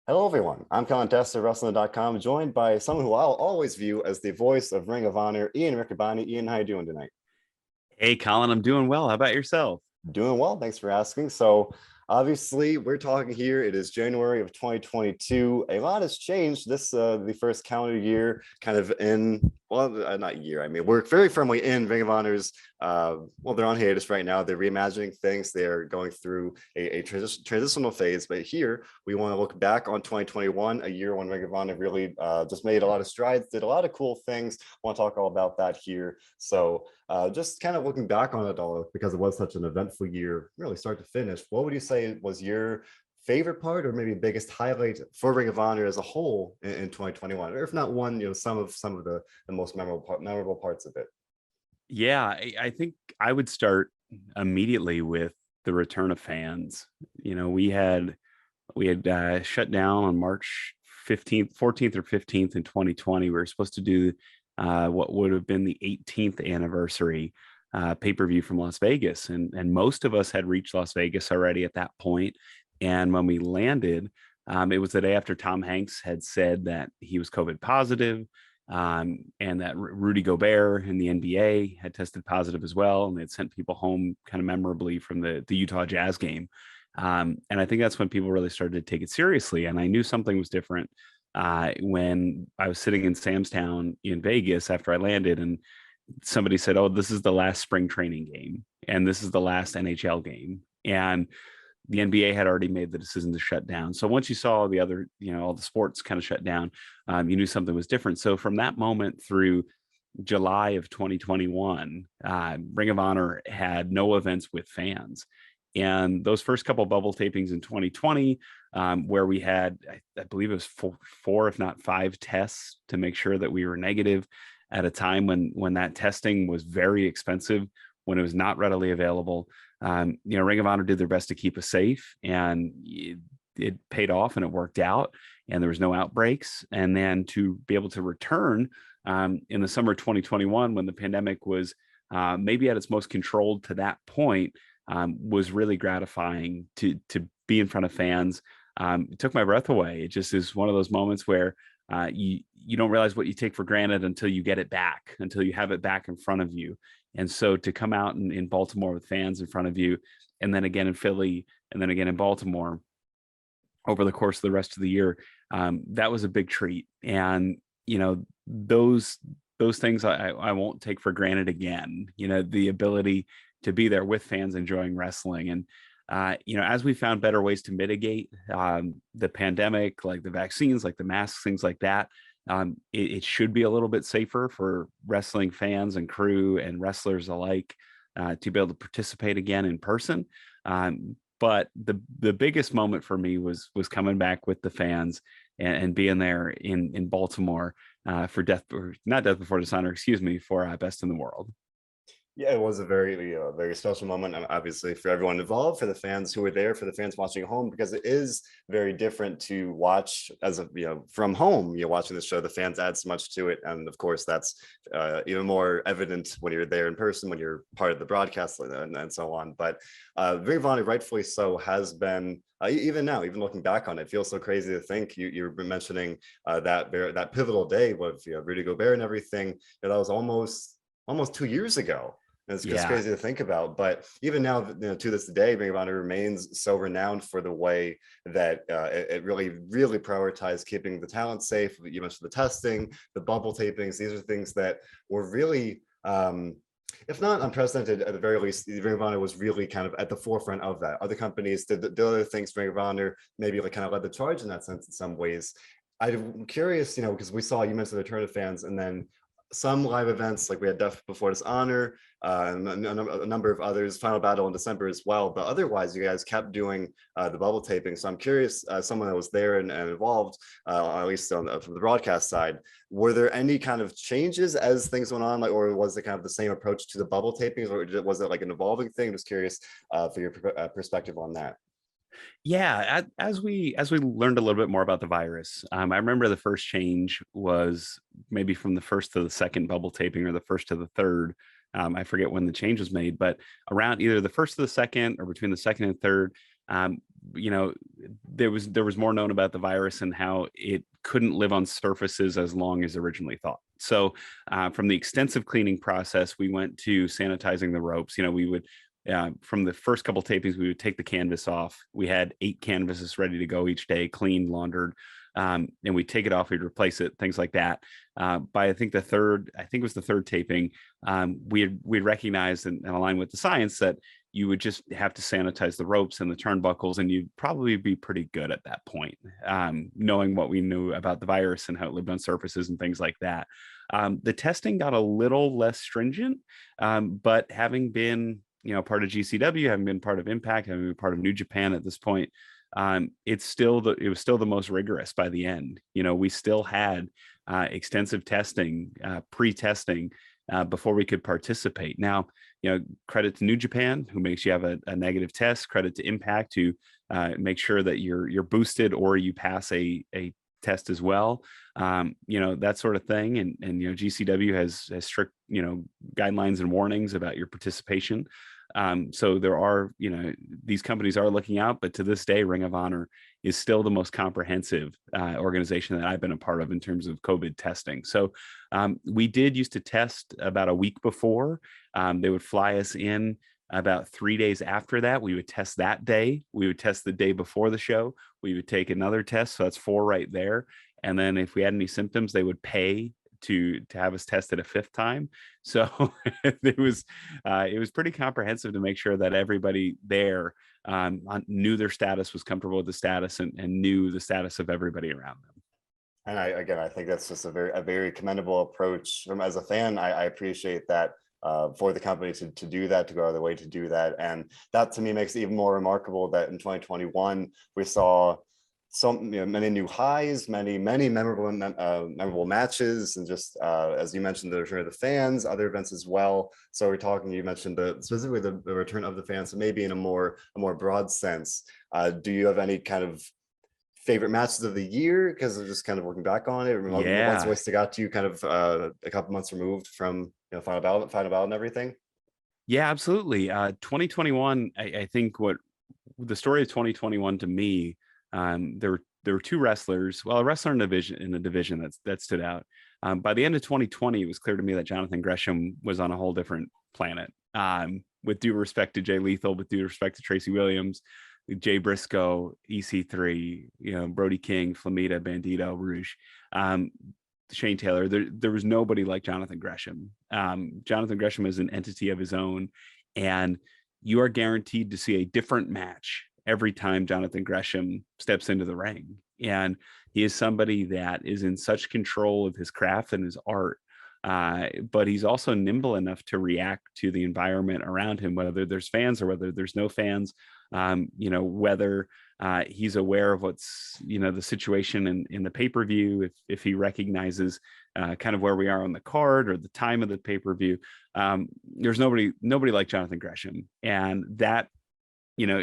Hello, everyone. I'm Colin Tester, WrestleZone.com, joined by someone who I'll always view as the voice of Ring of Honor, Ian Riccaboni. Ian, how you doing tonight? Hey, Colin, I'm doing well. How about yourself? Doing well. Thanks for asking. So, obviously, we're talking here. It is January of 2022. A lot has changed this the first calendar year, kind of in not year. I mean, we're very firmly in Ring of Honor's. They're on hiatus right now. They're reimagining things. They're going through a transitional phase. But here, we want to look back on 2021, a year when Ring of Honor really just made a lot of strides, did a lot of cool things. Want to talk all about that here. So just kind of looking back on it all, because it was such an eventful year, really start to finish, what would you say was your favorite part or maybe biggest highlight for Ring of Honor as a whole in 2021? Or if not one, some of the most memorable parts of it. Yeah, I think I would start immediately with the return of fans. We had shut down on March 15th, 14th or 15th in 2020. We were supposed to do what would have been the 18th anniversary pay-per-view from Las Vegas. And most of us had reached Las Vegas already at that point. And when we landed, it was the day after Tom Hanks had said that he was COVID positive, and that Rudy Gobert in the NBA had tested positive as well, and they had sent people home kind of memorably from the Utah Jazz game. And I think that's when people really started to take it seriously. And I knew something was different when I was sitting in Sam's Town in Vegas after I landed, and somebody said, "Oh, this is the last spring training game, and this is the last NHL game." And the NBA had already made the decision to shut down. So once you saw the other, all the sports kind of shut down, you knew something was different. So from that moment through July of 2021, Ring of Honor had no events with fans. And those first couple bubble tapings in 2020, where we had, I believe it was four, if not five tests to make sure that we were negative at a time when that testing was very expensive, when it was not readily available. Ring of Honor did their best to keep us safe, and it paid off and it worked out, and there was no outbreaks. And then to be able to return in the summer of 2021, when the pandemic was maybe at its most controlled to that point, was really gratifying to be in front of fans. It took my breath away. It just is one of those moments where you don't realize what you take for granted until you get it back, until you have it back in front of you. And so to come out in Baltimore with fans in front of you, and then again in Philly, and then again in Baltimore over the course of the rest of the year, that was a big treat. And those things I won't take for granted again. The ability to be there with fans enjoying wrestling. And as we found better ways to mitigate the pandemic, like the vaccines, like the masks, things like that, it should be a little bit safer for wrestling fans and crew and wrestlers alike to be able to participate again in person. But the biggest moment for me was coming back with the fans and being there in Baltimore for not Death Before Dishonor, excuse me, for Best in the World. Yeah, it was a very special moment, and obviously for everyone involved, for the fans who were there, for the fans watching at home, because it is very different to watch from home. You're watching the show, the fans add so much to it, and of course that's even more evident when you're there in person, when you're part of the broadcast and so on. But Ring of Honor, rightfully so, has been. Even now, even looking back on it, feels so crazy to think. You've been mentioning that pivotal day with Rudy Gobert and everything. That was almost 2 years ago. And it's just Yeah. crazy to think about. But even now, to this day, Ring of Honor remains so renowned for the way that it really, really prioritized keeping the talent safe. You mentioned the testing, the bubble tapings. These are things that were really, if not unprecedented, at the very least, Ring of Honor was really kind of at the forefront of that. Other companies did other things. Ring of Honor maybe kind of led the charge in that sense in some ways. I'm curious, because you mentioned the return of fans, and then some live events, like we had Death Before Dishonor, and a number of others, Final Battle in December as well. But otherwise, you guys kept doing the bubble taping. So I'm curious, someone that was there and involved, at least from the broadcast side, were there any kind of changes as things went on, or was it kind of the same approach to the bubble tapings, or was it like an evolving thing? Just curious for your perspective on that. Yeah, as we learned a little bit more about the virus, I remember the first change was maybe from the first to the second bubble taping, or the first to the third. I forget when the change was made, but around either the first to the second or between the second and third, you know, there was more known about the virus and how it couldn't live on surfaces as long as originally thought. So from the extensive cleaning process, we went to sanitizing the ropes. You know, we would from the first couple tapings, we would take the canvas off. We had 8 canvases ready to go each day, cleaned, laundered, and we'd take it off, we'd replace it, things like that. By I think it was the third taping, we'd recognized and aligned with the science that you would just have to sanitize the ropes and the turnbuckles, and you'd probably be pretty good at that point, knowing what we knew about the virus and how it lived on surfaces and things like that. The testing got a little less stringent, but having been, you know, part of GCW, having been part of Impact, having been part of New Japan at this point, it was still the most rigorous by the end. You know, we still had extensive testing, pre-testing, before we could participate. Now, you know, credit to New Japan, who makes you have a negative test. Credit to Impact, who make sure that you're boosted or you pass a test as well. You know, that sort of thing. And you know, GCW has strict, you know, guidelines and warnings about your participation. So there are, you know, these companies are looking out, but to this day, Ring of Honor is still the most comprehensive organization that I've been a part of in terms of COVID testing. So we did used to test about a week before. They would fly us in about 3 days after that. We would test that day. We would test the day before the show. We would take another test. So that's 4 right there. And then if we had any symptoms, they would pay to have us tested a 5th time. So it was pretty comprehensive to make sure that everybody there knew their status, was comfortable with the status, and knew the status of everybody around them. And I think that's just a very commendable approach. As a fan, I appreciate that for the company to do that, to go out of the way to do that. And that to me makes it even more remarkable that in 2021, we saw many new highs, many memorable matches, and just as you mentioned, the return of the fans, other events as well. So you mentioned specifically the return of the fans, so maybe in a more broad sense. Do you have any kind of favorite matches of the year? Because I'm just kind of looking back on it. What's always stuck out to you, kind of a couple months removed from, you know, Final Battle and everything? Yeah, absolutely. 2021, I think what the story of 2021 to me, there were 2 wrestlers, well, a wrestler in a division that stood out. By the end of 2020, it was clear to me that Jonathan Gresham was on a whole different planet. With due respect to Jay Lethal, with due respect to Tracy Williams, Jay Briscoe, EC3, you know, Brody King, Flamita, Bandito, Rouge, Shane Taylor. There was nobody like Jonathan Gresham. Jonathan Gresham is an entity of his own, and you are guaranteed to see a different match every time Jonathan Gresham steps into the ring. And he is somebody that is in such control of his craft and his art, but he's also nimble enough to react to the environment around him, whether there's fans or whether there's no fans. You know, whether he's aware of what's, you know, the situation in the pay-per-view, if he recognizes kind of where we are on the card or the time of the pay-per-view. There's nobody like Jonathan Gresham. And that, you know,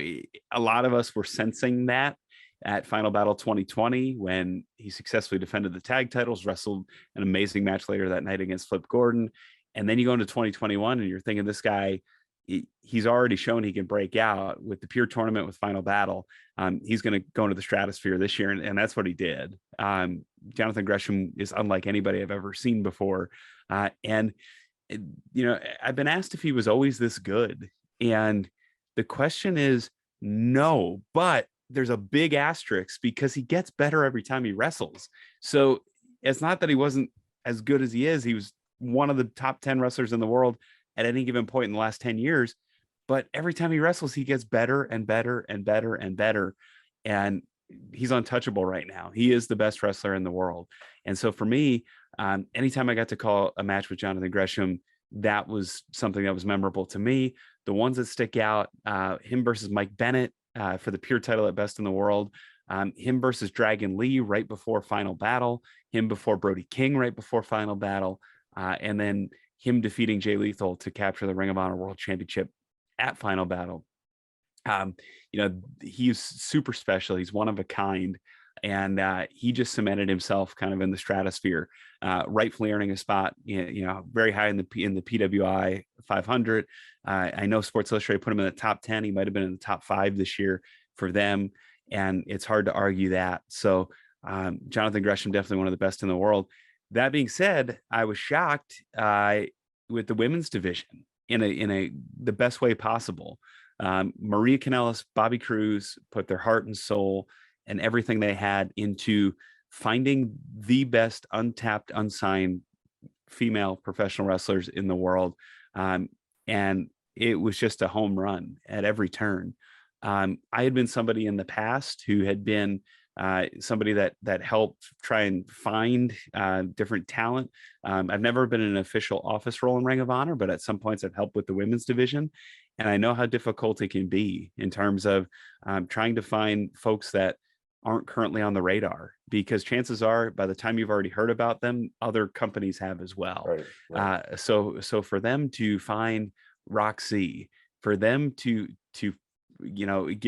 a lot of us were sensing that at Final Battle 2020 when he successfully defended the tag titles, wrestled an amazing match later that night against Flip Gordon. And then you go into 2021 and you're thinking, this guy, he's already shown he can break out with the Pure Tournament, with Final Battle. He's going to go into the stratosphere this year, and that's what he did. Jonathan Gresham is unlike anybody I've ever seen before. And, you know, I've been asked if he was always this good. And the question is no, but there's a big asterisk because he gets better every time he wrestles. So it's not that he wasn't as good as he is. He was one of the top 10 wrestlers in the world at any given point in the last 10 years. But every time he wrestles, he gets better and better and better and better. And he's untouchable right now. He is the best wrestler in the world. And so for me, anytime I got to call a match with Jonathan Gresham, that was something that was memorable to me. The ones that stick out, him versus Mike Bennett for the Pure title at Best in the World, him versus Dragon Lee right before Final Battle, him before Brody King right before Final Battle, and then him defeating Jay Lethal to capture the Ring of Honor World Championship at Final Battle. You know, he's super special. He's one of a kind. And he just cemented himself kind of in the stratosphere, rightfully earning a spot, you know, very high in the PWI 500. I know Sports Illustrated put him in the top 10. He might have been in the top 5 this year. for them. And it's hard to argue that. So Jonathan Gresham, definitely one of the best in the world. That being said, I was shocked with the women's division in the best way possible. Maria Kanellis, Bobby Cruz put their heart and soul and everything they had into finding the best untapped, unsigned female professional wrestlers in the world. And it was just a home run at every turn. I had been somebody in the past who had been somebody that helped try and find different talent. I've never been in an official office role in Ring of Honor, but at some points I've helped with the women's division. And I know how difficult it can be in terms of trying to find folks that aren't currently on the radar, because chances are by the time you've already heard about them, other companies have as well. Right, right. So for them to find Roxy, for them to give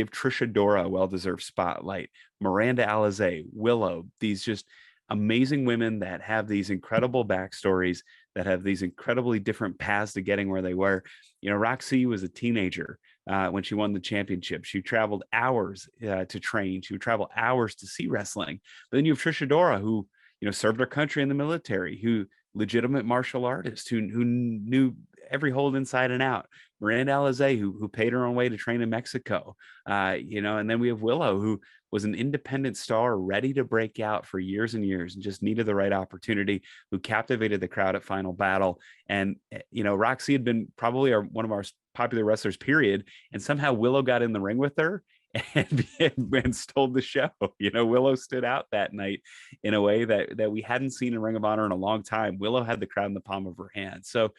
Trisha Dora a well-deserved spotlight, Miranda Alizé, Willow, these just amazing women that have these incredible backstories, that have these incredibly different paths to getting where they were. Roxy was a teenager when she won the championship. She traveled hours to train. She would travel hours to see wrestling. But then you have Trisha Dora, who served her country in the military, who legitimate martial artist, who knew every hold inside and out. Miranda Alizé, who paid her own way to train in Mexico. And then we have Willow, who was an independent star ready to break out for years and years and just needed the right opportunity, who captivated the crowd at Final Battle. And, Roxy had been probably one of our popular wrestlers, period. And somehow Willow got in the ring with her and stole the show. Willow stood out that night in a way that we hadn't seen in Ring of Honor in a long time. Willow had the crowd in the palm of her hand. So,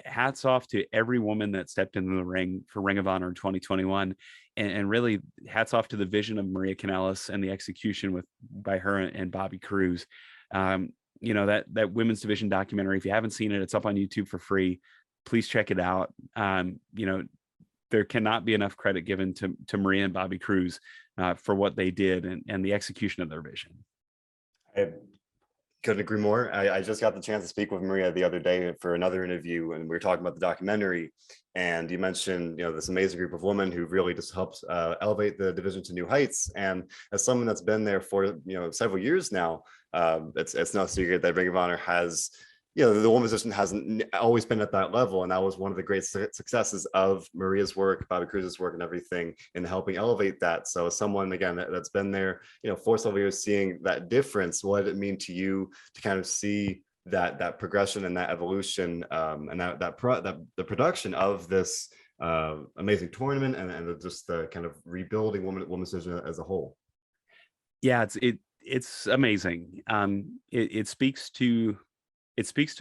hats off to every woman that stepped into the ring for Ring of Honor in 2021. And really hats off to the vision of Maria Kanellis and the execution by her and Bobby Cruz. That women's division documentary, if you haven't seen it, it's up on YouTube for free. Please check it out. There cannot be enough credit given to Maria and Bobby Cruz for what they did and the execution of their vision. I couldn't agree more. I just got the chance to speak with Maria the other day for another interview, and we were talking about the documentary. And you mentioned, this amazing group of women who really just helped elevate the division to new heights. And as someone that's been there for several years now, it's no secret that Ring of Honor has, the women's division hasn't always been at that level. And that was one of the great successes of Maria's work, Bobby Cruz's work, and everything in helping elevate that. So as someone, again, that's been there, for several years, seeing that difference, what did it mean to you to kind of see that progression and that evolution, and the production of this amazing tournament and just the kind of rebuilding women's division as a whole? Yeah, it's amazing. It speaks to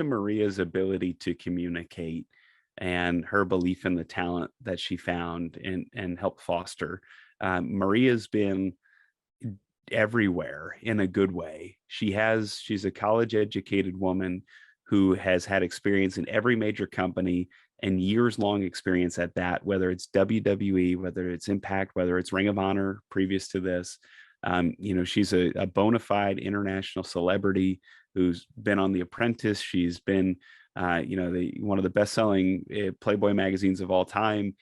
Maria's ability to communicate and her belief in the talent that she found and helped foster. Maria's been everywhere in a good way. She's a college educated woman who has had experience in every major company and years long experience at that, whether it's WWE, whether it's Impact, whether it's Ring of Honor previous to this. She's a bona fide international celebrity who's been on The Apprentice. She's been, one of the best-selling Playboy magazines of all time.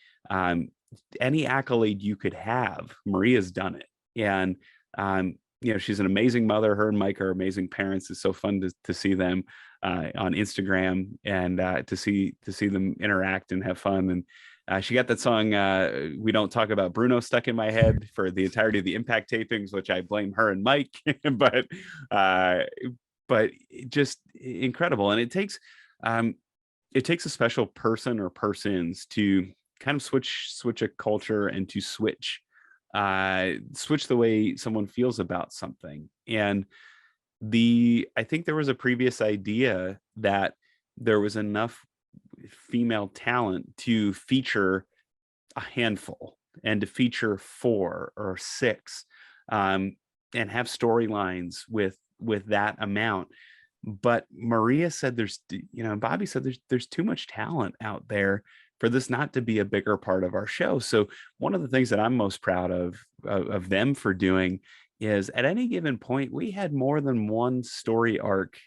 Any accolade you could have, Maria's done it. And, she's an amazing mother. Her and Mike are amazing parents. It's so fun to see them on Instagram and to see them interact and have fun. And she got that song, We Don't Talk About Bruno, stuck in my head for the entirety of the Impact tapings, which I blame her and Mike. But just incredible. And it takes a special person or persons to kind of switch a culture and to switch the way someone feels about something. And I think there was a previous idea that there was enough female talent to feature a handful and to feature 4 or 6 and have storylines with that amount. But Maria said Bobby said there's too much talent out there for this not to be a bigger part of our show. So one of the things that I'm most proud of them for doing is at any given point, we had more than one story arc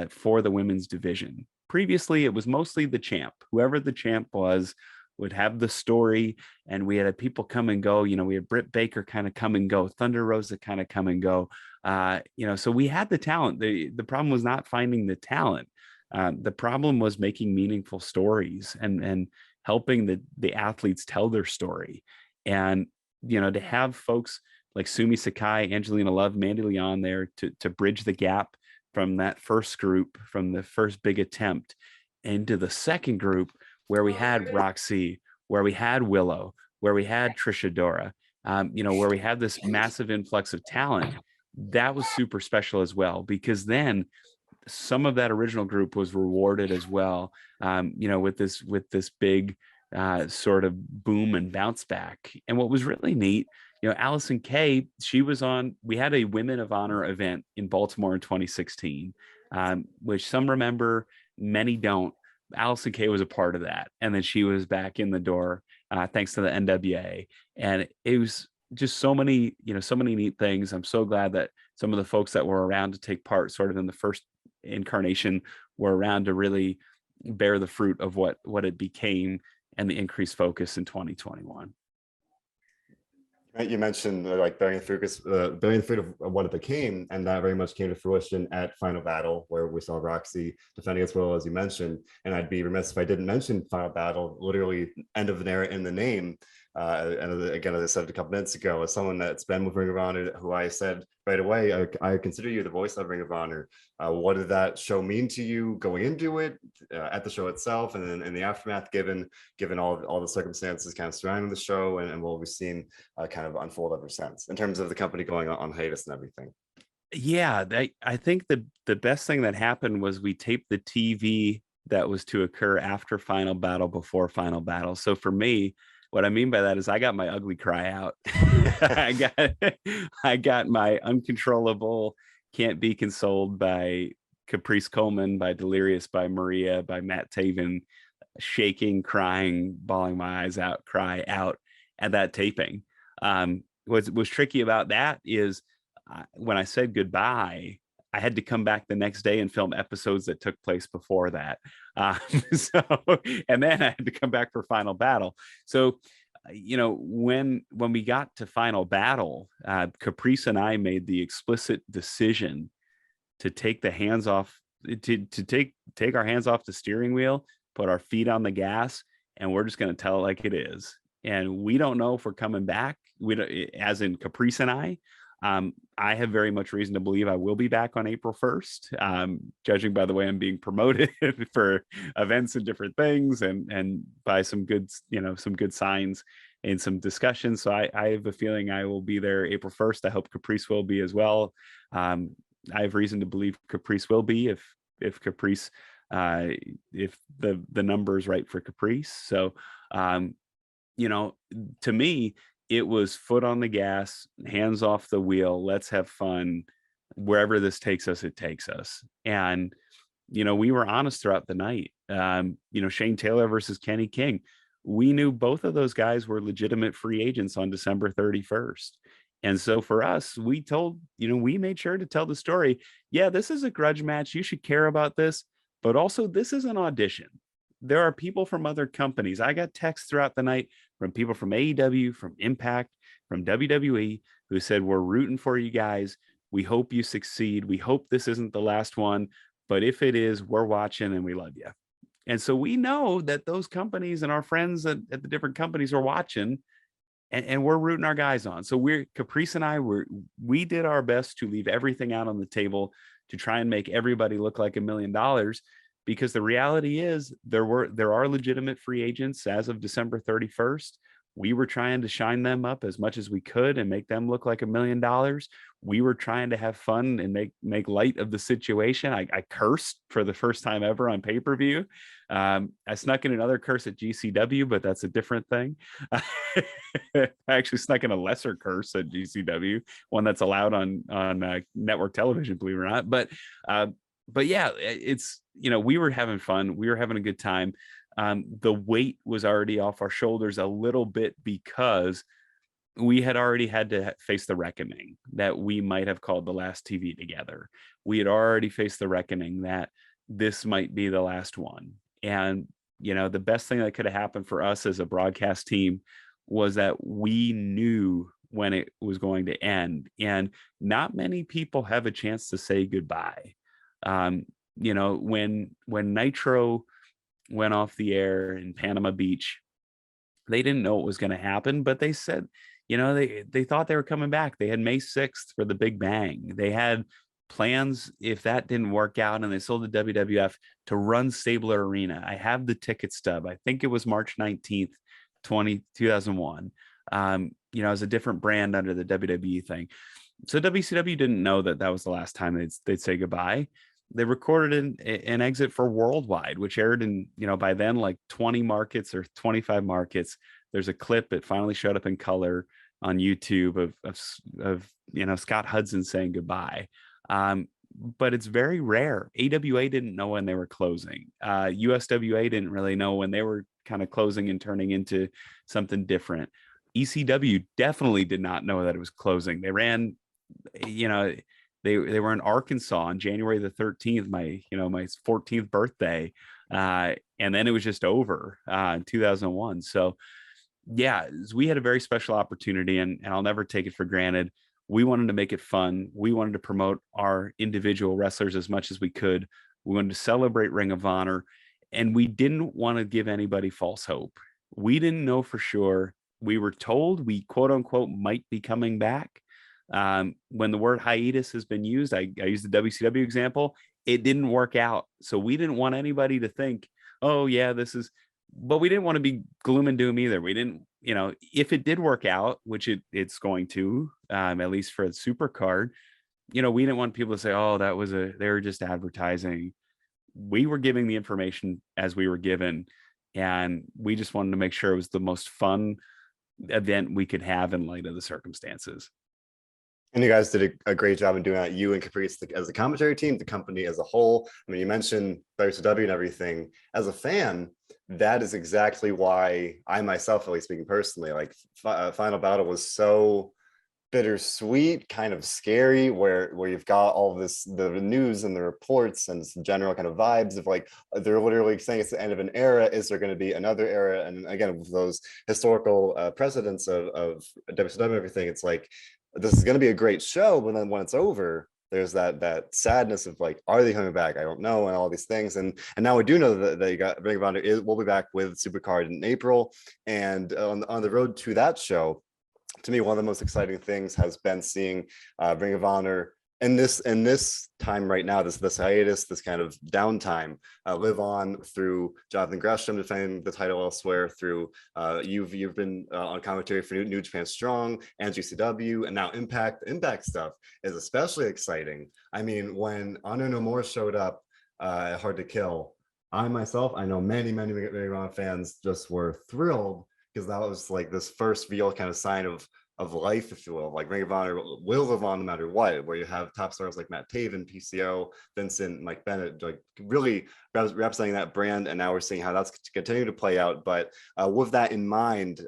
for the women's division. Previously, it was mostly the champ. Whoever the champ was would have the story, and we had people come and go. We had Britt Baker kind of come and go, Thunder Rosa kind of come and go. So we had the talent. The problem was not finding the talent. The problem was making meaningful stories and helping the athletes tell their story. And to have folks like Sumi Sakai, Angelina Love, Mandy Leon there to bridge the gap from that first group, from the first big attempt into the second group, where we had Roxy, where we had Willow, where we had Trisha Dora, where we had this massive influx of talent. That was super special as well, because then some of that original group was rewarded as well, with this big sort of boom and bounce back. And what was really neat, Allison Kay, we had a Women of Honor event in Baltimore in 2016, which some remember, many don't. Allison Kay was a part of that. And then she was back in the door, thanks to the NWA. And it was just so many neat things. I'm so glad that some of the folks that were around to take part sort of in the first incarnation were around to really bear the fruit of what it became and the increased focus in 2021. You mentioned like bearing the fruit of what it became, and that very much came to fruition at Final Battle, where we saw Roxy defending as well, as you mentioned. And I'd be remiss if I didn't mention Final Battle, literally end of an era in the name. And again, as I said a couple minutes ago, as someone that's been with Ring of Honor, who I said right away, I consider you the voice of Ring of Honor. What did that show mean to you going into it, at the show itself, and then in the aftermath, given all the circumstances kind of surrounding the show, and what we've seen kind of unfold ever since, in terms of the company going on hiatus and everything? Yeah, I think the best thing that happened was we taped the TV that was to occur after Final Battle, before Final Battle. So for me, what I mean by that is I got my ugly cry out. I got my uncontrollable, can't be consoled by Caprice Coleman, by Delirious, by Maria, by Matt Taven, shaking, crying, bawling my eyes out, cry out at that taping. What was tricky about that is when I said goodbye, I had to come back the next day and film episodes that took place before that. And then I had to come back for Final Battle. So, when we got to Final Battle, Caprice and I made the explicit decision to take the hands off, to take our hands off the steering wheel, put our feet on the gas, and we're just going to tell it like it is. And we don't know if we're coming back. We don't, as in Caprice and I. I have very much reason to believe I will be back on April 1st, judging by the way I'm being promoted for events and different things, and by some good signs and some discussions. So I have a feeling I will be there April 1st. I hope Caprice will be as well. I have reason to believe Caprice will be, if Caprice, if the number is right for Caprice. So, to me, it was foot on the gas, hands off the wheel. Let's have fun. Wherever this takes us, it takes us. And, we were honest throughout the night. Shane Taylor versus Kenny King. We knew both of those guys were legitimate free agents on December 31st. And so for us, we made sure to tell the story. Yeah, this is a grudge match. You should care about this. But also, this is an audition. There are people from other companies. I got texts throughout the night from people from AEW, from Impact, from WWE, who said, we're rooting for you guys. We hope you succeed. We hope this isn't the last one. But if it is, we're watching and we love you. And so we know that those companies and our friends at the different companies are watching, and we're rooting our guys on. So Caprice and I we did our best to leave everything out on the table to try and make everybody look like $1 million. Because the reality is there are legitimate free agents as of December 31st. We were trying to shine them up as much as we could and make them look like $1 million. We were trying to have fun and make light of the situation. I cursed for the first time ever on pay-per-view. I snuck in another curse at GCW, but that's a different thing. I actually snuck in a lesser curse at GCW, one that's allowed on network television, believe it or not. But yeah, it's, we were having fun. We were having a good time. The weight was already off our shoulders a little bit, because we had already had to face the reckoning that we might have called the last TV together. We had already faced the reckoning that this might be the last one. And the best thing that could have happened for us as a broadcast team was that we knew when it was going to end. And not many people have a chance to say goodbye. Um, when Nitro went off the air in Panama Beach, they didn't know what was going to happen, but they said, they thought they were coming back. They had May 6th for the Big Bang. They had plans if that didn't work out, and they sold the WWF to run Stabler Arena. I have the ticket stub. I think it was March 19th, 2001. It was a different brand under the WWE thing. So WCW didn't know that that was the last time they'd say goodbye. They recorded an exit for Worldwide, which aired in, by then, like 20 markets or 25 markets. There's a clip. It finally showed up in color on YouTube of Scott Hudson saying goodbye. But it's very rare. AWA didn't know when they were closing. USWA didn't really know when they were kind of closing and turning into something different. ECW definitely did not know that it was closing. They ran, they were in Arkansas on January the 13th, my 14th birthday. And then it was just over in 2001. So yeah, we had a very special opportunity, and I'll never take it for granted. We wanted to make it fun. We wanted to promote our individual wrestlers as much as we could. We wanted to celebrate Ring of Honor, and we didn't want to give anybody false hope. We didn't know for sure. We were told we quote unquote might be coming back. When the word hiatus has been used, I use the WCW example, it didn't work out. So we didn't want anybody to think, oh yeah, but we didn't want to be gloom and doom either. We didn't, if it did work out, which it's going to, at least for a super card, we didn't want people to say, oh, they were just advertising. We were giving the information as we were given, and we just wanted to make sure it was the most fun event we could have in light of the circumstances. And you guys did a great job in doing that. You and Caprice as the commentary team, the company as a whole. I mean, you mentioned WCW and everything. As a fan, that is exactly why I myself, at least speaking personally, like Final Battle was so bittersweet, kind of scary, where you've got all this, the news and the reports and the general kind of vibes of like, they're literally saying it's the end of an era. Is there going to be another era? And again, with those historical precedents of WCW and everything, it's like, this is going to be a great show, but then when it's over, there's that sadness of like, are they coming back? I don't know, and all these things. And now we do know that you got Ring of Honor will be back with Supercard in April, and on the road to that show, to me, one of the most exciting things has been seeing Ring of Honor in this time right now, this hiatus, this kind of downtime, live on through Jonathan Gresham defending the title elsewhere, through you've been on commentary for New Japan Strong and GCW, and now Impact. Impact stuff is especially exciting. I mean, when Honor No More showed up at Hard to Kill, I know many Ring of Honor fans just were thrilled, because that was like this first real kind of sign of life, if you will. Like Ring of Honor will live on no matter what, where you have top stars like Matt Taven, PCO, Vincent, Mike Bennett, like really representing that brand. And now we're seeing how that's continuing to play out. But with that in mind,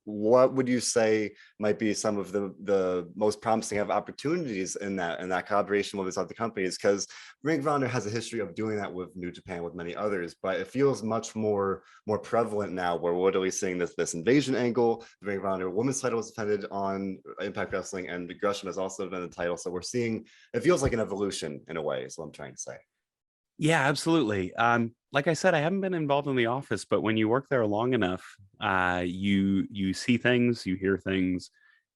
what would you say might be some of the most promising opportunities in that collaboration with these other companies? Because Ring of Honor has a history of doing that with New Japan, with many others, but it feels much more prevalent now, where we're literally seeing this invasion angle. The Ring of Honor women's title was defended on Impact Wrestling, and Gresham has also been the title. So we're seeing, it feels like an evolution in a way, is what I'm trying to say. Yeah, absolutely. Like I said, I haven't been involved in the office, but when you work there long enough, you see things, you hear things,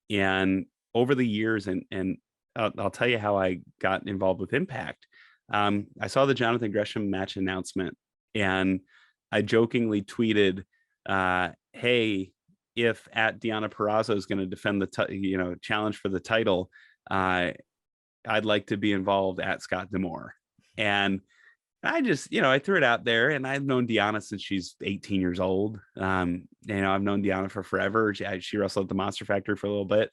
and over the years, and I'll tell you how I got involved with Impact. I saw the Jonathan Gresham match announcement, and I jokingly tweeted, "Hey, if at Deonna Purrazzo is going to defend the challenge for the title, I'd like to be involved at Scott D'Amore." And I just, I threw it out there, and I've known Deonna since she's 18 years old. I've known Deonna for forever. She wrestled at the Monster Factory for a little bit,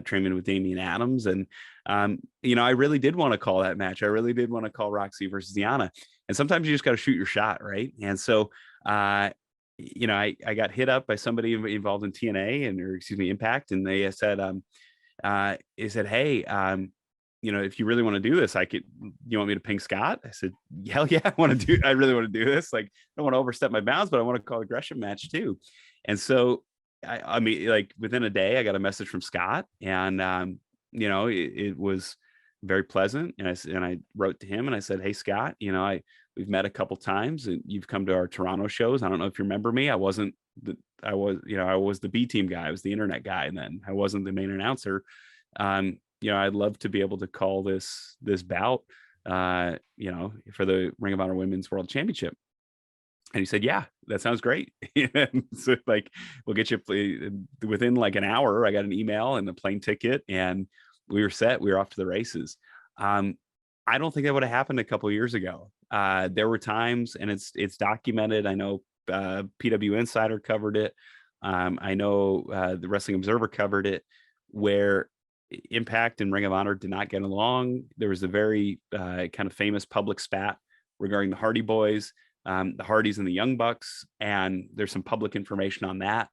training with Damian Adams. And, I really did want to call that match. I really did want to call Roxy versus Deonna. And sometimes you just got to shoot your shot, right? And so, I got hit up by somebody involved in TNA or excuse me, Impact. And they said, hey, if you really want to do this, you want me to ping Scott? I said, hell yeah, I really want to do this. Like, I don't want to overstep my bounds, but I want to call a Gresham match too. And so, I mean, like within a day, I got a message from Scott, and, it was very pleasant. And I wrote to him and I said, hey, Scott, we've met a couple times and you've come to our Toronto shows. I don't know if you remember me. I was the B team guy. I was the internet guy. And then I wasn't the main announcer. I'd love to be able to call this bout, for the Ring of Honor Women's World Championship. And he said, yeah, that sounds great. So like, we'll get you within like an hour. I got an email and the plane ticket, and we were set. We were off to the races. I don't think that would have happened a couple of years ago. There were times, and it's documented. I know PW Insider covered it. I know the Wrestling Observer covered it, where Impact and Ring of Honor did not get along. There was a very kind of famous public spat regarding the Hardy Boys, the Hardys and the Young Bucks, and there's some public information on that.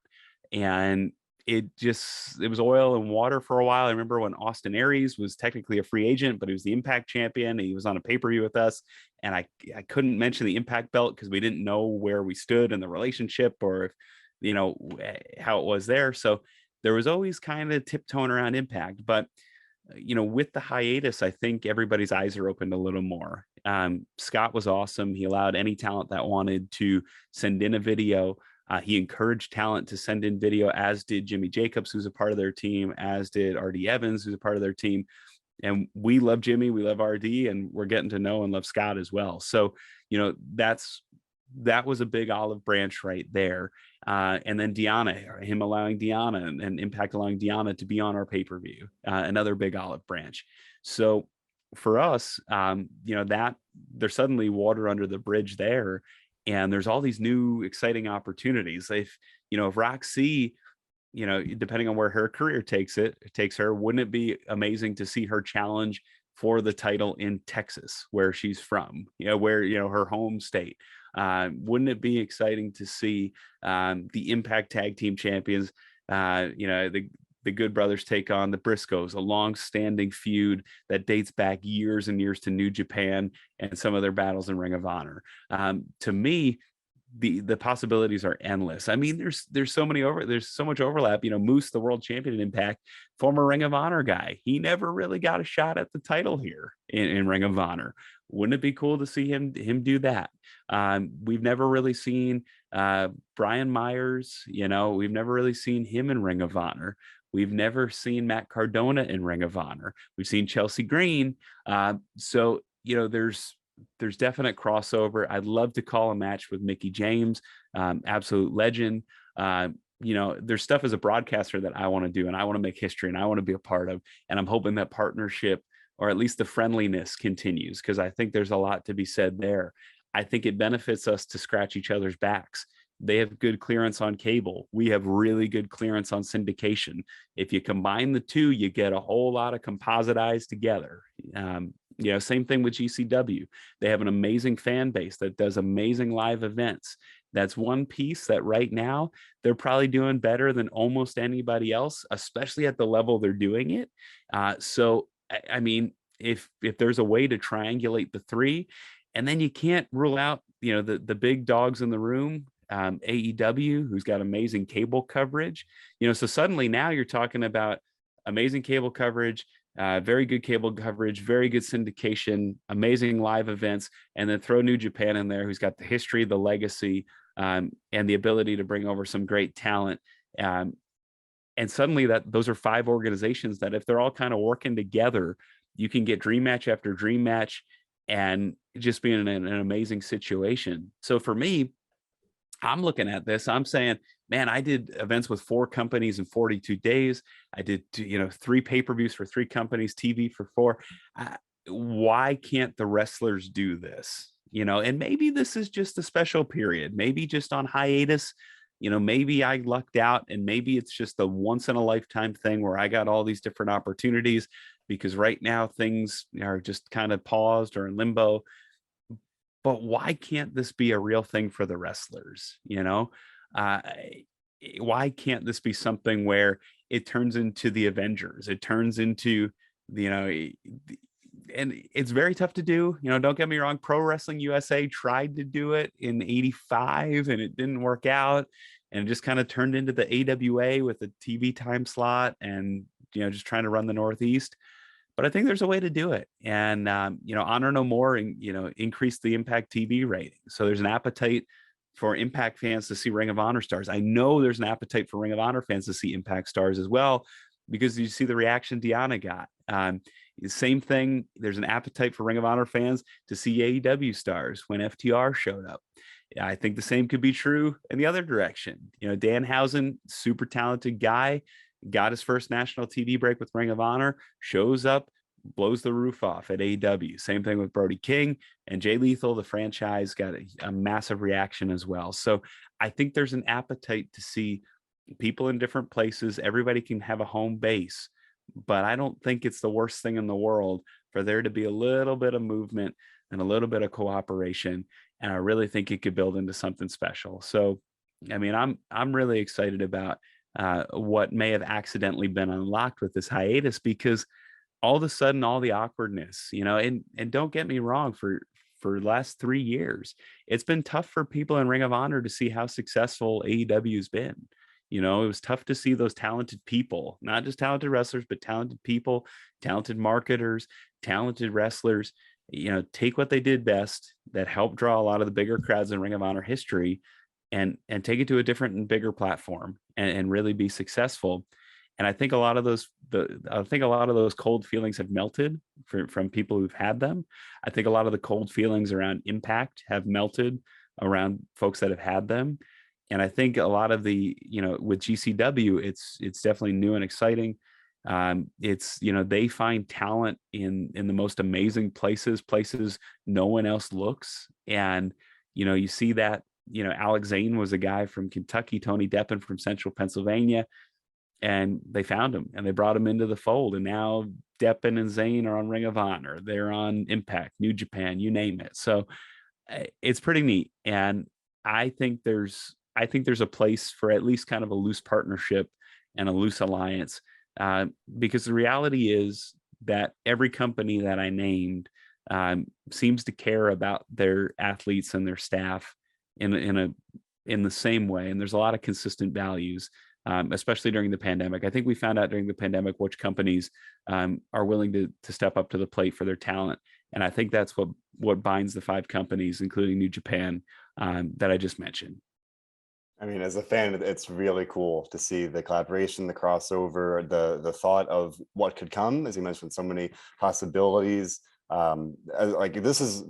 And it was oil and water for a while. I remember when Austin Aries was technically a free agent, but he was the Impact champion, and he was on a pay-per-view with us. And I couldn't mention the Impact belt because we didn't know where we stood in the relationship, or if, how it was there. So there was always kind of tiptoeing around Impact. But with the hiatus, I think everybody's eyes are opened a little more. Scott was awesome. He allowed any talent that wanted to send in a video. He encouraged talent to send in video, as did Jimmy Jacobs, who's a part of their team, as did RD Evans, who's a part of their team. And we love Jimmy, we love RD, and we're getting to know and love Scott as well. So, that was a big olive branch right there. And then Deanna, him allowing Deanna and Impact allowing Deanna to be on our pay-per-view, another big olive branch. So for us, that there's suddenly water under the bridge there. And there's all these new exciting opportunities. If Roxy, depending on where her career takes her, wouldn't it be amazing to see her challenge for the title in Texas, where she's from, where, her home state? Wouldn't it be exciting to see the Impact Tag Team Champions, the Good Brothers take on the Briscoes, a long-standing feud that dates back years and years to New Japan and some of their battles in Ring of Honor? To me, the possibilities are endless. I mean, there's so much overlap. Moose, the world champion in Impact, former Ring of Honor guy, he never really got a shot at the title here in Ring of Honor. Wouldn't it be cool to see him do that? We've never really seen Brian Myers. We've never really seen him in Ring of Honor. We've never seen Matt Cardona in Ring of Honor. We've seen Chelsea Green. So there's definite crossover. I'd love to call a match with Mickie James, absolute legend. There's stuff as a broadcaster that I want to do, and I want to make history, and I want to be a part of. And I'm hoping that partnership, or at least the friendliness, continues, because I think there's a lot to be said there. I think it benefits us to scratch each other's backs. They have good clearance on cable. We have really good clearance on syndication. If you combine the two, you get a whole lot of compositized together. Same thing with GCW. They have an amazing fan base that does amazing live events. That's one piece that right now they're probably doing better than almost anybody else, especially at the level they're doing it. So, I mean, if there's a way to triangulate the three, and then you can't rule out, the big dogs in the room, AEW, who's got amazing cable coverage. So suddenly now you're talking about amazing cable coverage, very good cable coverage, very good syndication, amazing live events, and then throw New Japan in there, who's got the history, the legacy, and the ability to bring over some great talent. And suddenly those are 5 organizations that, if they're all kind of working together, you can get dream match after dream match and just be in an amazing situation. So for me, I'm looking at this, I'm saying, man, I did events with 4 companies in 42 days. I did, 3 pay-per-views for 3 companies, TV for 4. Why can't the wrestlers do this? And maybe this is just a special period, maybe just on hiatus. Maybe I lucked out, and maybe it's just a once in a lifetime thing where I got all these different opportunities, because right now things are just kind of paused or in limbo. But why can't this be a real thing for the wrestlers? Why can't this be something where it turns into the Avengers? It turns into, you know, and it's very tough to do. Don't get me wrong. Pro Wrestling USA tried to do it in '85 and it didn't work out. And it just kind of turned into the AWA with a TV time slot and, just trying to run the Northeast. But I think there's a way to do it. And, Honor No More, and, increase the Impact TV rating. So there's an appetite for Impact fans to see Ring of Honor stars. I know there's an appetite for Ring of Honor fans to see Impact stars as well, because you see the reaction Deanna got. Same thing. There's an appetite for Ring of Honor fans to see AEW stars when FTR showed up. I think the same could be true in the other direction. Danhausen, super talented guy, got his first national TV break with Ring of Honor, shows up, blows the roof off at AEW. Same thing with Brody King and Jay Lethal. The franchise got a massive reaction as well. So I think there's an appetite to see people in different places. Everybody can have a home base, but I don't think it's the worst thing in the world for there to be a little bit of movement and a little bit of cooperation. And I really think it could build into something special. So, I mean, I'm really excited about what may have accidentally been unlocked with this hiatus, because all of a sudden, all the awkwardness, and don't get me wrong, for the last 3 years, it's been tough for people in Ring of Honor to see how successful AEW has been. It was tough to see those talented people, not just talented wrestlers, but talented people, talented marketers, talented wrestlers, take what they did best that helped draw a lot of the bigger crowds in Ring of Honor history and take it to a different and bigger platform and really be successful. And I think a lot of those cold feelings have melted from people who've had them. I think a lot of the cold feelings around Impact have melted around folks that have had them. And I think a lot of the, with GCW, it's definitely new and exciting. It's, they find talent in the most amazing places no one else looks. And, you see that, Alex Zane was a guy from Kentucky, Tony Deppen from Central Pennsylvania, and they found him and they brought him into the fold. And now Deppen and Zane are on Ring of Honor. They're on Impact, New Japan, you name it. So it's pretty neat. And I think there's a place for at least kind of a loose partnership and a loose alliance, because the reality is that every company that I named seems to care about their athletes and their staff in the same way. And there's a lot of consistent values, especially during the pandemic. I think we found out during the pandemic which companies are willing to step up to the plate for their talent. And I think that's what binds the 5 companies, including New Japan, that I just mentioned. I mean, as a fan, it's really cool to see the collaboration, the crossover, the thought of what could come. As you mentioned, so many possibilities. Like this is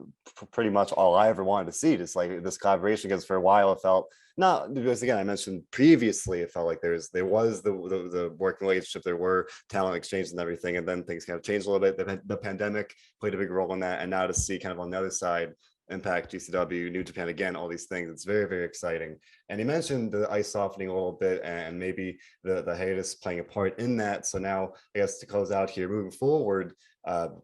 pretty much all I ever wanted to see, just like this collaboration, because for a while it felt, not because again I mentioned previously, it felt like there was the working relationship, there were talent exchanges and everything, and then things kind of changed a little bit. The pandemic played a big role in that, and now to see kind of on the other side, Impact, GCW, New Japan, again, all these things, it's very, very exciting. And you mentioned the ice softening a little bit and maybe the hiatus playing a part in that. So now I guess to close out here, moving forward,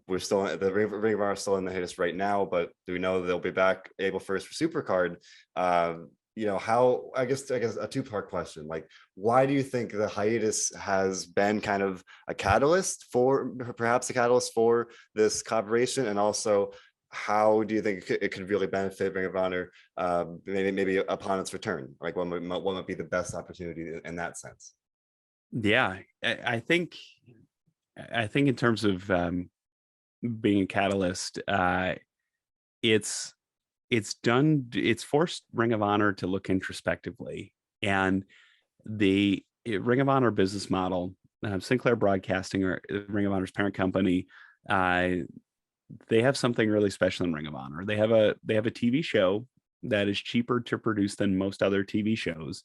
we're still the Ring of Honor still in the hiatus right now, but do we know they'll be back April 1st for Supercard? How, I guess a 2-part question, like why do you think the hiatus has been kind of a catalyst for this collaboration, and also how do you think it could really benefit Ring of Honor, maybe upon its return? Like what might be the best opportunity in that sense? Yeah, I think in terms of being a catalyst, it's forced Ring of Honor to look introspectively. And the Ring of Honor business model, Sinclair Broadcasting, or Ring of Honor's parent company, they have something really special in Ring of Honor. They have a TV show that is cheaper to produce than most other TV shows,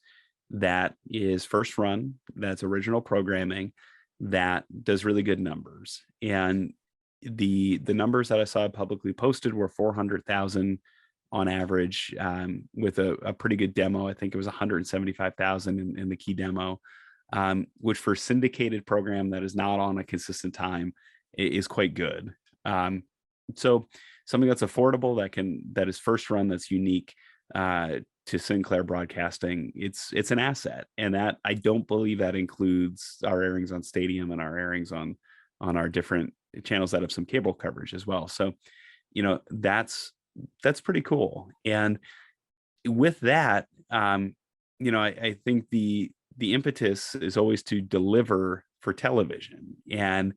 that is first run, that's original programming, that does really good numbers. And the numbers that I saw publicly posted were 400,000 on average, with a pretty good demo. I think it was 175,000 in the key demo, which for a syndicated program that is not on a consistent time is quite good. So something that's affordable, that is first run, that's unique to Sinclair Broadcasting, it's an asset. And that, I don't believe that includes our airings on Stadium and our airings on on our different channels that have some cable coverage as well. So, that's pretty cool. And with that, I think the impetus is always to deliver for television. And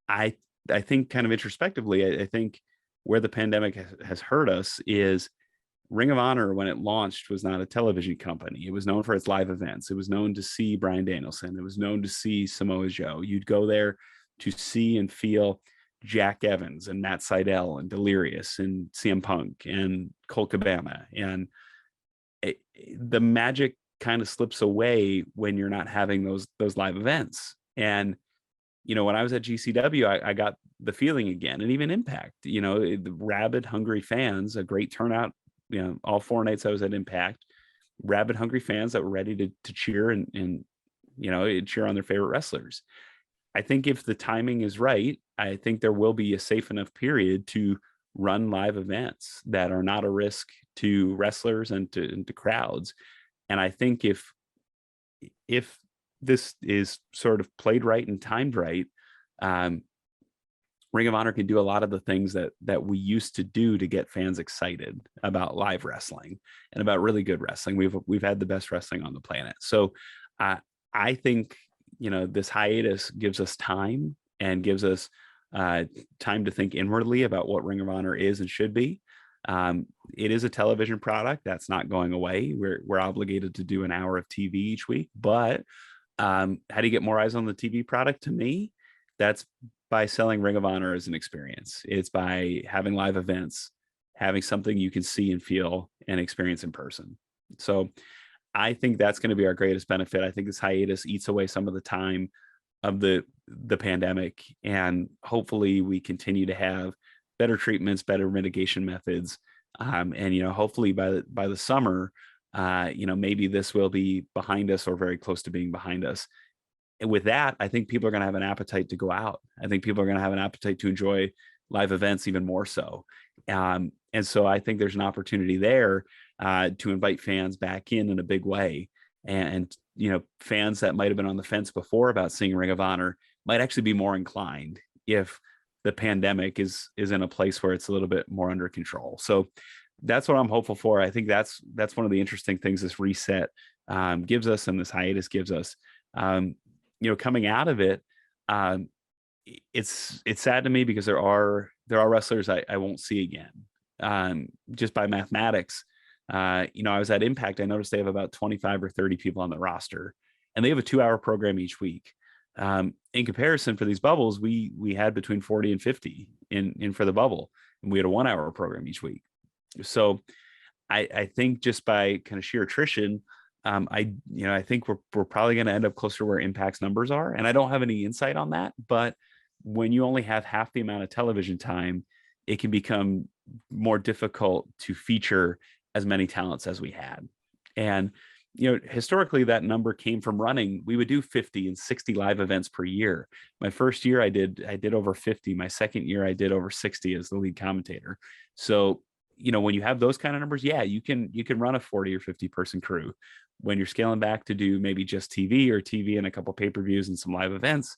I I think kind of introspectively, I think where the pandemic has hurt us is Ring of Honor, when it launched, was not a television company. It was known for its live events. It was known to see Bryan Danielson. It was known to see Samoa Joe. You'd go there to see and feel Jack Evans and Matt Sydal and Delirious and CM Punk and Colt Cabana. And the magic kind of slips away when you're not having those live events. And when I was at GCW, I got the feeling again, and even Impact, the rabid, hungry fans, a great turnout, all 4 nights I was at Impact, rabid, hungry fans that were ready to cheer and cheer on their favorite wrestlers. I think if the timing is right, I think there will be a safe enough period to run live events that are not a risk to wrestlers and to crowds. And I think if this is sort of played right and timed right, Ring of Honor can do a lot of the things that we used to do to get fans excited about live wrestling and about really good wrestling. We've had the best wrestling on the planet. So I think this hiatus gives us time and gives us time to think inwardly about what Ring of Honor is and should be. It is a television product that's not going away. We're obligated to do an hour of TV each week, but how do you get more eyes on the TV product? To me, that's by selling Ring of Honor as an experience. It's by having live events, having something you can see and feel and experience in person. So I think that's going to be our greatest benefit. I think this hiatus eats away some of the time of the pandemic, and hopefully we continue to have better treatments, better mitigation methods, and hopefully by the summer, maybe this will be behind us or very close to being behind us. And with that, I think people are going to have an appetite to go out. I think people are going to have an appetite to enjoy live events even more so. And so I think there's an opportunity there to invite fans back in a big way. And fans that might have been on the fence before about seeing Ring of Honor might actually be more inclined if the pandemic is in a place where it's a little bit more under control. So that's what I'm hopeful for. I think that's one of the interesting things this reset gives us, and this hiatus gives us. Coming out of it, it's sad to me because there are wrestlers I won't see again, just by mathematics. I was at Impact. I noticed they have about 25 or 30 people on the roster, and they have a 2-hour program each week. In comparison, for these bubbles, we had between 40 and 50 in for the bubble, and we had a 1-hour program each week. So I think just by kind of sheer attrition, I think we're probably going to end up closer to where Impact's numbers are. And I don't have any insight on that, but when you only have half the amount of television time, it can become more difficult to feature as many talents as we had. And historically, that number came from running. We would do 50 and 60 live events per year. My first year, I did over 50. My second year, I did over 60 as the lead commentator. So when you have those kind of numbers, yeah, you can run a 40 or 50 person crew. When you're scaling back to do maybe just TV or TV and a couple pay-per-views and some live events,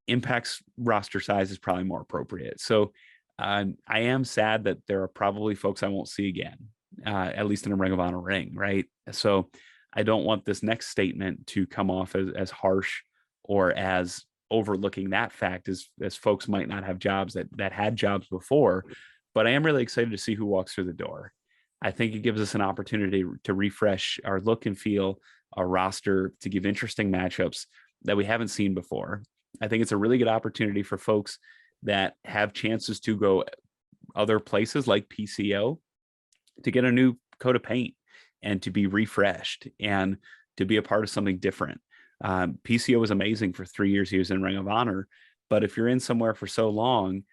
Impact's roster size is probably more appropriate. So I am sad that there are probably folks I won't see again, at least in a Ring of Honor ring, right? So I don't want this next statement to come off as harsh or as overlooking that fact, as folks might not have jobs that had jobs before. But I am really excited to see who walks through the door. I think it gives us an opportunity to refresh our look and feel, our roster, to give interesting matchups that we haven't seen before. I think it's a really good opportunity for folks that have chances to go other places like PCO to get a new coat of paint and to be refreshed and to be a part of something different. PCO was amazing for 3 years. He was in Ring of Honor. But if you're in somewhere for so long,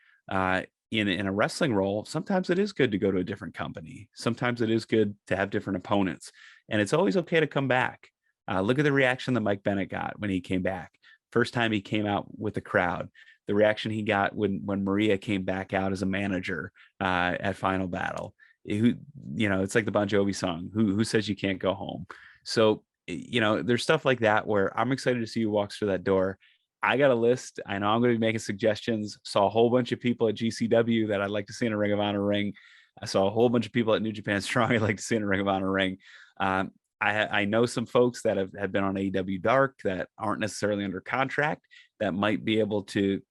in a wrestling role, sometimes it is good to go to a different company. Sometimes it is good to have different opponents. And it's always okay to come back. Look at the reaction that Mike Bennett got when he came back. First time he came out with the crowd. The reaction he got when Maria came back out as a manager at Final Battle. It's like the Bon Jovi song, who says you can't go home? So, there's stuff like that where I'm excited to see who walks through that door. I got a list. I know I'm going to be making suggestions. Saw a whole bunch of people at GCW that I'd like to see in a Ring of Honor ring. I saw a whole bunch of people at New Japan Strong I'd like to see in a Ring of Honor ring. Um, I know some folks that have been on AEW Dark that aren't necessarily under contract that might be able to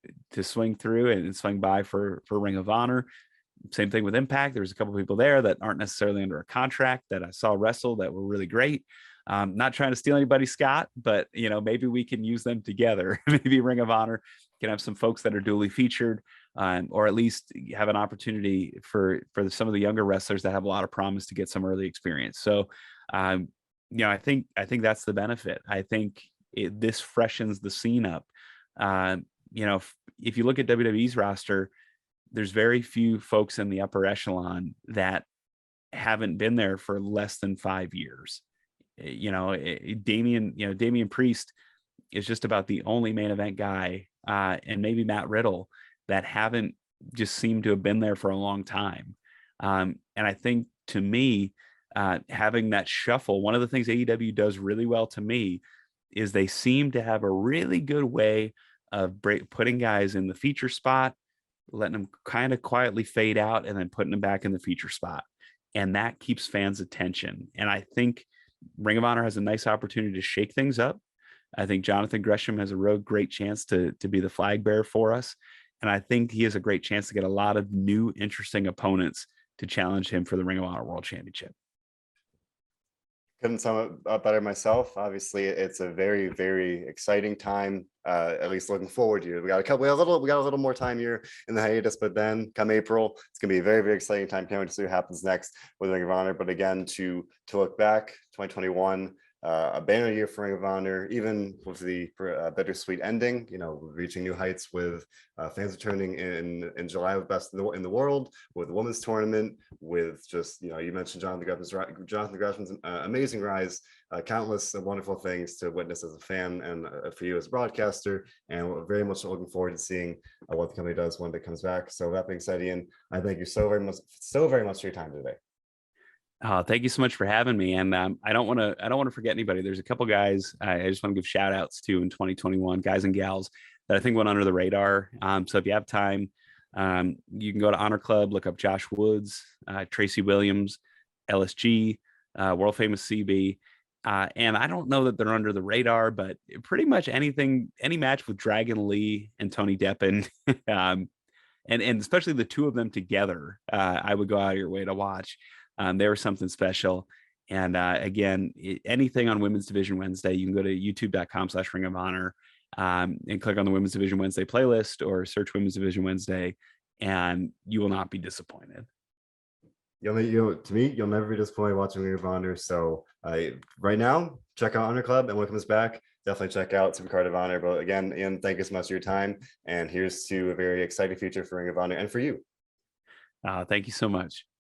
swing through and swing by for Ring of Honor. Same thing with Impact. There's a couple of people there that aren't necessarily under a contract that I saw wrestle that were really great. Not trying to steal anybody, Scott, but maybe we can use them together. Maybe Ring of Honor can have some folks that are duly featured, or at least have an opportunity for some of the younger wrestlers that have a lot of promise to get some early experience. So, I think that's the benefit. I think this freshens the scene up. If you look at WWE's roster, there's very few folks in the upper echelon that haven't been there for less than 5 years. Damian Priest is just about the only main event guy, and maybe Matt Riddle, that haven't just seemed to have been there for a long time. And I think, to me, having that shuffle, one of the things AEW does really well to me is they seem to have a really good way of putting guys in the feature spot, letting them kind of quietly fade out, and then putting them back in the feature spot. And that keeps fans' attention. And I think Ring of Honor has a nice opportunity to shake things up. I think Jonathan Gresham has a real great chance to be the flag bearer for us. And I think he has a great chance to get a lot of new, interesting opponents to challenge him for the Ring of Honor World Championship. Couldn't sum it up better myself. Obviously, it's a very, very exciting time. At least looking forward to it. We got a little more time here in the hiatus, but then come April, it's gonna be a very, very exciting time. Can't wait to see what happens next with Ring of Honor. But again, to look back, 2021. A banner year for Ring of Honor, even with the bittersweet ending, reaching new heights with fans returning in July of Best in the World, with the women's tournament, with just, you mentioned Jonathan Gresham amazing rise, countless wonderful things to witness as a fan and for you as a broadcaster, and we're very much looking forward to seeing what the company does when it comes back. So that being said, Ian, I thank you so very much for your time today. Thank you so much for having me. And I don't want to forget anybody. There's a couple guys I just want to give shout outs to in 2021, guys and gals that I think went under the radar. So if you have time, you can go to Honor Club, look up Josh Woods, Tracy Williams, LSG, world famous CB. And I don't know that they're under the radar, but pretty much any match with Dragon Lee and Tony Deppen, and especially the two of them together, I would go out of your way to watch. They were something special. And again, anything on Women's Division Wednesday, you can go to youtube.com/Ring of Honor and click on the Women's Division Wednesday playlist or search Women's Division Wednesday, and you will not be disappointed. To me, you'll never be disappointed watching Ring of Honor. So right now, check out Honor Club, and when it comes back, definitely check out Supercard of Honor. But again, Ian, thank you so much for your time, and here's to a very exciting future for Ring of Honor and for you. Thank you so much.